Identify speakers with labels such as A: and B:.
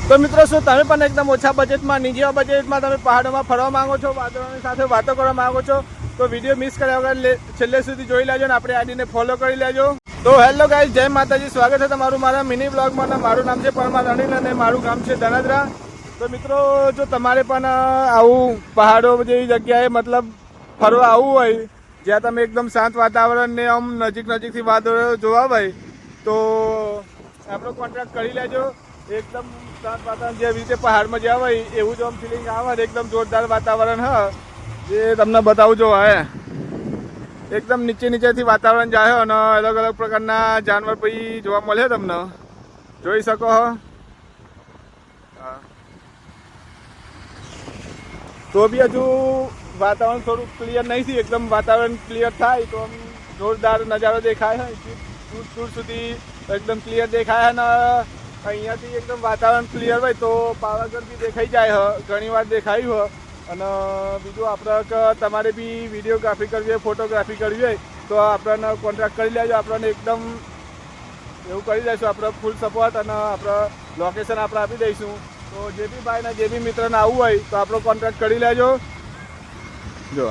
A: તો મિત્રો શું તમે પણ એકદમ ઓછા બજેટમાં નીચેવા બજેટમાં તમે પહાડોમાં ફરવા માંગો છો, વાદળોની સાથે વાતો કરવા માંગો છો, તો વિડીયો મિસ કર્યા વગર છેલ્લે સુધી જોઈ લેજો ને આપણી આઈડીને ફોલો કરી લેજો. તો હેલો ગાઈઝ, જય માતાજી, સ્વાગત છે તમારું મારા મિની બ્લોગમાં. મારું નામ છે પરમાર અનિલ અને મારું ગામ છે ધનાદરા. તો મિત્રો જો તમારે પણ આવું પહાડો જેવી જગ્યાએ મતલબ ફરવા આવવું હોય જ્યાં તમે એકદમ શાંત વાતાવરણને આમ નજીકથી વાદળો જોવા હોય તો આપણો કોન્ટ્રાક્ટ કરી લેજો. એકદમ શાંત વાતાવરણ જેવી રીતે પહાડમાં જ્યાં હોય એવું જ આમ ફિલિંગ આવે. એકદમ જોરદાર વાતાવરણ જે તમને બતાવું જો એકદમ નીચેથી વાતાવરણ જાય અને અલગ અલગ પ્રકારના જાનવર પછી જોવા મળે તમને, જોઈ શકો હો. તો બી હજુ વાતાવરણ થોડું ક્લિયર નહીં થયું. એકદમ વાતાવરણ ક્લિયર થાય તો આમ જોરદાર નજારો દેખાય છે. દૂર સુધી એકદમ ક્લિયર દેખાય અને અહીંયાથી એકદમ વાતાવરણ ક્લિયર હોય તો પાવાગઢ બી દેખાઈ જાય ઘણી વાર દેખાયું હોય. અને બીજું આપણે તમારે બી વિડીયોગ્રાફી કરવી હોય, ફોટોગ્રાફી કરવી હોય તો આપણને કોન્ટ્રાક્ટ કરી લેજો. આપણને એકદમ એવું કરી દઈશું, આપણે ફૂલ સપોર્ટ અને આપણે લોકેશન આપણે આપી દઈશું. તો જે બી ભાઈને જે બી મિત્રને આવવું હોય તો આપણો કોન્ટ્રાક્ટ કરી લેજો. જો